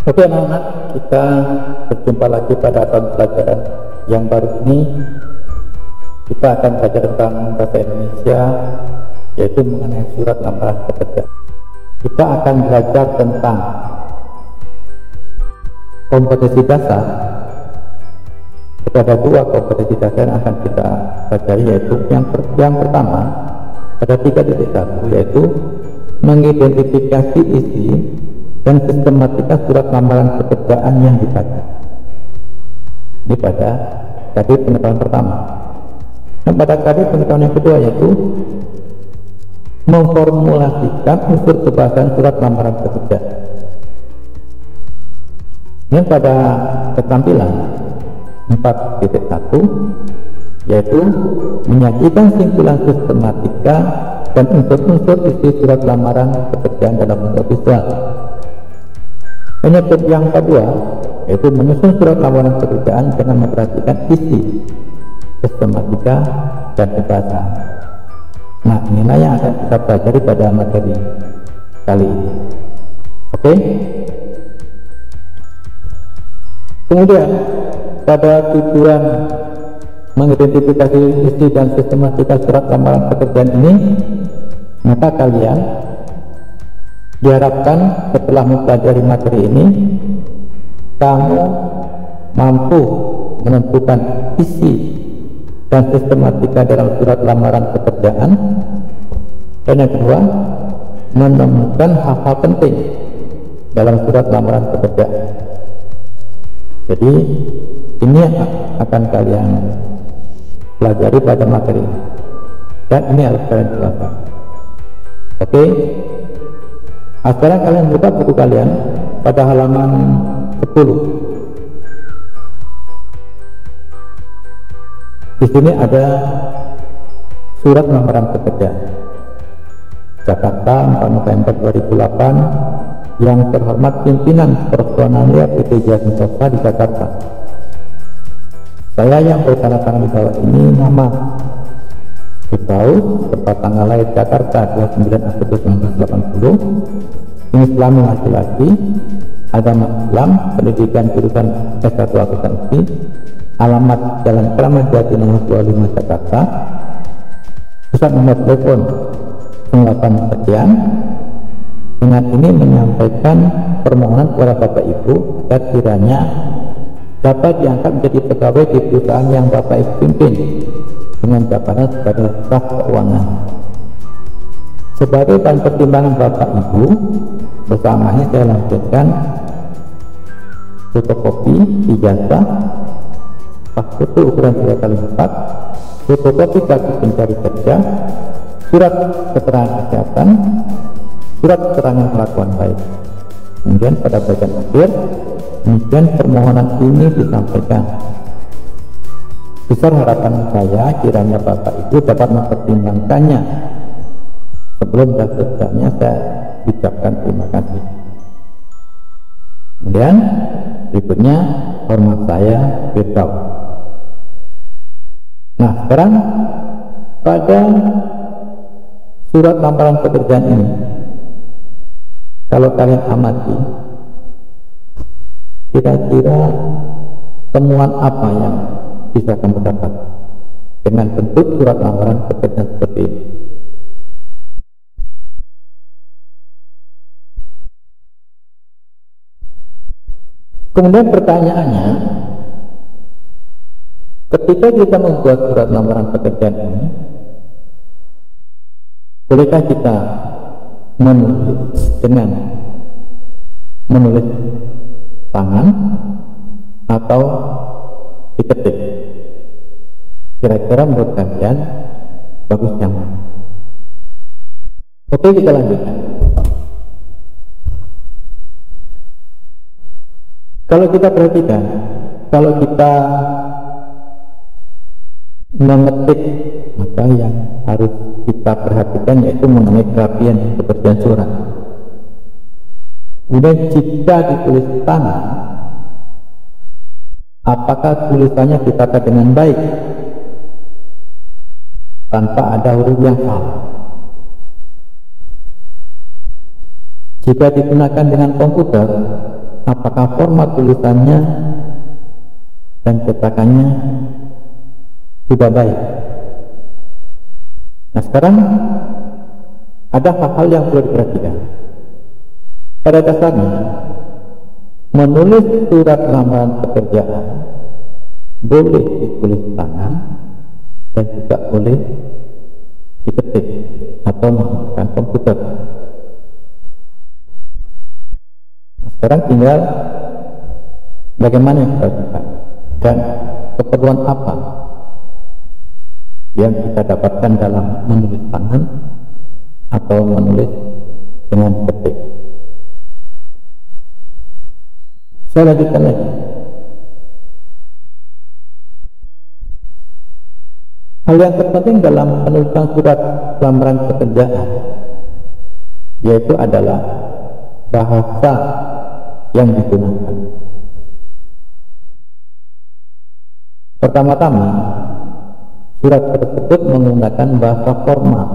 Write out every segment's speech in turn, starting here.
Oke anak-anak, kita berjumpa lagi pada tahun pelajaran yang baru ini. Kita akan belajar tentang bahasa Indonesia, yaitu mengenai surat lamaran pekerjaan. Kita akan belajar tentang kompetensi dasar. Ada dua kompetensi dasar yang akan kita pelajari, yaitu yang pertama pada 3.1, yaitu mengidentifikasi isi dan sistematika surat lamaran pekerjaan yang dibaca. Ini pada kali pengetahuan pertama. Dan pada kali pengetahuan yang kedua, yaitu memformulasikan unsur kebahasaan surat lamaran pekerjaan. Yang pada keterampilan 4.1, yaitu menyajikan simpulan sistematika dan unsur-unsur isi surat lamaran pekerjaan dalam bentuk visual. Yang kedua, yaitu menyusun surat lamaran pekerjaan dengan memperhatikan isi, sistematika, dan kebahasaan. Nah, inilah yang akan kita pelajari pada materi kali ini. Oke? Kemudian, pada tujuan mengidentifikasi isi dan sistematika surat lamaran pekerjaan ini, maka kalian diharapkan setelah mempelajari materi ini, kamu mampu menentukan isi dan sistematika dalam surat lamaran pekerjaan, dan yang kedua, menemukan hal-hal penting dalam surat lamaran pekerjaan. Jadi ini akan kalian pelajari pada materi ini, dan ini harus kalian jelaskan. Oke? Nah, sekarang kalian buka buku kalian pada halaman 10. Di sini ada surat lamaran pekerjaan. Jakarta, 4 November 2008. Yang terhormat pimpinan personalia PT Jasintosa di Jakarta. Saya yang bertanda tangan di bawah ini nama Firdaus, tempat tanggal lahir Jakarta 29 Agustus 1980. Ini Islami laki-laki, agama Islam, pendidikan jurusan S1 akuntansi, alamat Jalan Kramat Jati nomor 25 Jakarta, pusat nomor telepon 08 sekian. Dengan ini menyampaikan permohonan kepada Bapak Ibu agar kiranya dapat diangkat menjadi pegawai di perusahaan yang Bapak Ibu pimpin dengan jabatan sebagai staf keuangan. Sebagai bahan pertimbangan Bapak Ibu, bersamanya saya lanjutkan fotokopi ijazah, foto ukuran 3x4, fotokopi kartu pencari kerja, surat keterangan kesehatan, surat keterangan kelakuan baik. Kemudian pada bagian akhir, kemudian permohonan ini disampaikan. Besar harapan saya kiranya Bapak Ibu dapat mempertimbangkannya. Sebelum selesainya saya ucapkan terima kasih. Kemudian berikutnya hormat saya Firdaus. Nah, sekarang pada surat lamaran pekerjaan ini, kalau kalian amati, kira-kira temuan apa yang bisa kamu dapat dengan bentuk surat lamaran pekerjaan seperti ini? Kemudian pertanyaannya, ketika kita membuat surat lamaran pekerjaan ini, bolehkah kita menulis dengan menulis tangan atau diketik? Kira-kira menurut kalian bagus yang mana? Oke, kita lanjutkan. Kalau kita perhatikan, kalau kita mengetik, maka yang harus kita perhatikan yaitu mengenai kerapian kebersihan surat. Kemudian jika ditulis tangan, apakah tulisannya ditata dengan baik tanpa ada huruf yang salah? Jika digunakan dengan komputer, apakah format tulisannya dan cetakannya sudah baik. Nah, sekarang ada hal-hal yang perlu diperhatikan. Pada dasarnya, menulis surat lamaran pekerjaan boleh ditulis tangan dan juga boleh diketik atau menggunakan komputer. Nah, sekarang tinggal bagaimana yang kita lakukan dan keperluan apa yang kita dapatkan dalam menulis tangan atau menulis dengan ketik. Saya lanjutkan lagi. Hal yang terpenting dalam penulisan surat lamaran pekerjaan yaitu adalah bahasa yang digunakan. Pertama-tama, surat tersebut menggunakan bahasa formal.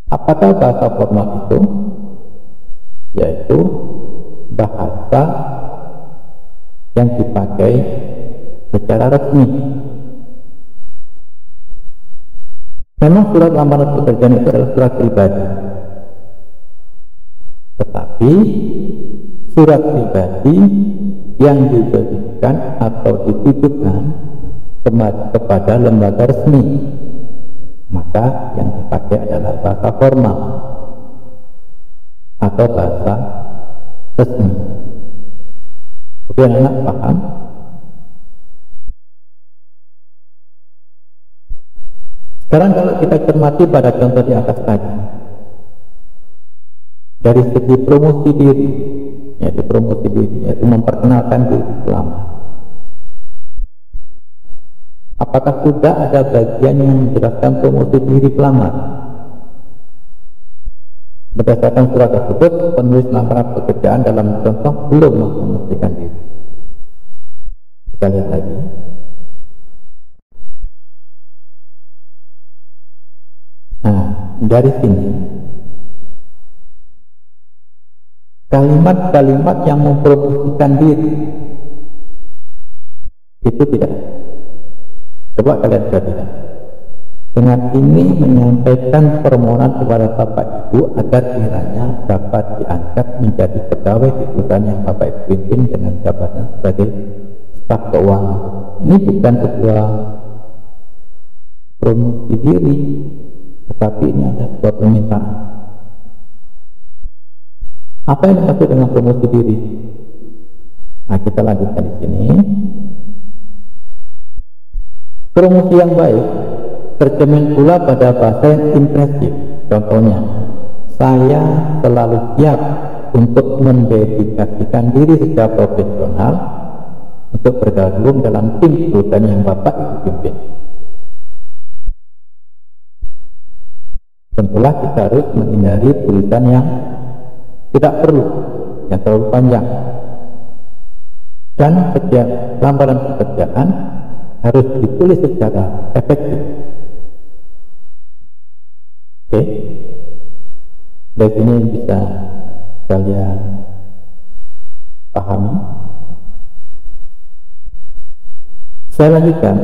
Apakah bahasa formal itu? Yaitu bahasa yang dipakai secara resmi. Memang surat lamaran pekerjaan itu adalah surat pribadi, tetapi surat pribadi yang diberikan atau ditujukan kepada lembaga resmi, maka yang dipakai adalah bahasa formal atau bahasa resmi. Oke, anak paham? Sekarang kalau kita cermati pada contoh di atas tadi, dari segi promosi diri, yaitu memperkenalkan diri pelamar. Apakah sudah ada bagian yang menjelaskan promosi diri pelamar? Berdasarkan surat tersebut, penulis lamaran pekerjaan dalam contoh belum mempromosikan diri. Kita lihat lagi. Nah, dari sini kalimat-kalimat yang mempromosikan diri itu tidak. Coba kalian perhatikan. Dengan ini menyampaikan permohonan kepada Bapak Ibu agar kiranya dapat diangkat menjadi pegawai di perusahaan yang Bapak Ibu pimpin dengan jabatan sebagai staf keuangan. Ini bukan sebuah promosi diri, tetapi ini ada sebuah permintaan. Apa yang dimaksud dengan promosi diri? Nah, kita lanjutkan di sini. Promosi yang baik tercermin pula pada bahasa yang impresif. Contohnya, saya selalu siap untuk mendedikasikan diri secara profesional untuk bergabung dalam tim perusahaan yang Bapak Ibu pimpin. Tentulah kita harus menghindari tulisan yang tidak perlu, yang terlalu panjang. Dan setiap lamaran pekerjaan harus ditulis secara efektif. Oke, dari sini bisa kalian pahami. Saya lanjutkan.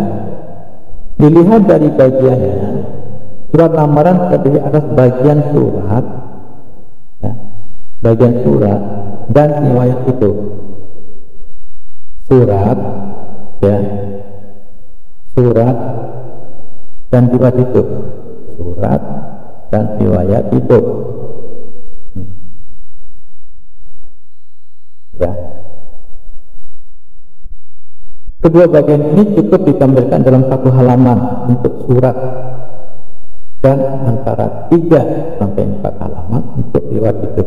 Dilihat dari bagiannya, surat lamaran terdiri atas bagian surat, ya, bagian surat dan riwayat itu. Surat, ya, surat dan riwayat itu. Surat dan riwayat itu. Ya. Kedua bagian ini cukup ditampilkan dalam satu halaman untuk surat dan antara 3 sampai 4 halaman untuk riwayat itu.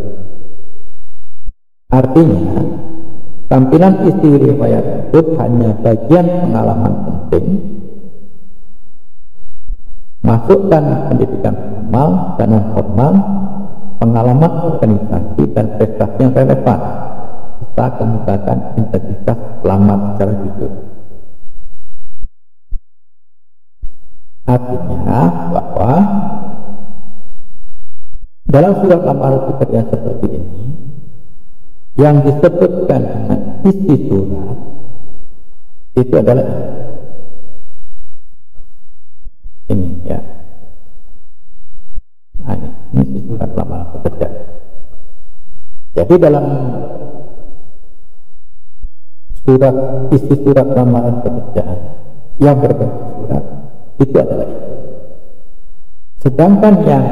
Artinya, tampilan isi riwayat itu hanya bagian pengalaman penting, masukkan pendidikan formal dan non formal, pengalaman organisasi dan prestasi yang relevan, serta kemukakan integritas pelamar secara jujur. Artinya bahwa Dalam surat Al-A'raf pekerjaan seperti ini, yang disebutkan dengan isi surat itu adalah ini ya. Nah, ini isi surat lamaran pekerjaan. Jadi dalam isi surat lamaran pekerjaan yang berbentuk surat itu adalah itu. Sedangkan yang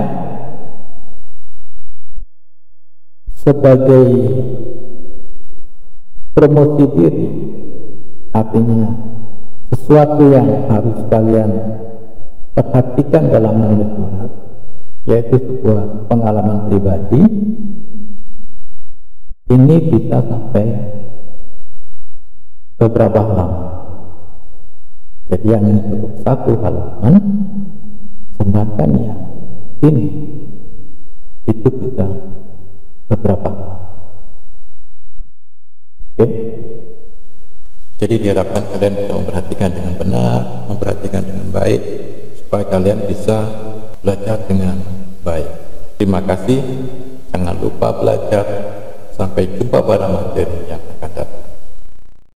sebagai promosi diri, artinya sesuatu yang harus kalian perhatikan dalam menulis surat, yaitu sebuah pengalaman pribadi, ini bisa sampai beberapa halaman. Jadi yang ini cukup satu halaman, sedangkan yang ini itu bisa beberapa halaman. Oke? Jadi diharapkan kalian bisa memperhatikan dengan benar, memperhatikan dengan baik, supaya kalian bisa belajar dengan baik. Terima kasih. Jangan lupa belajar. Sampai jumpa pada materi yang akan datang.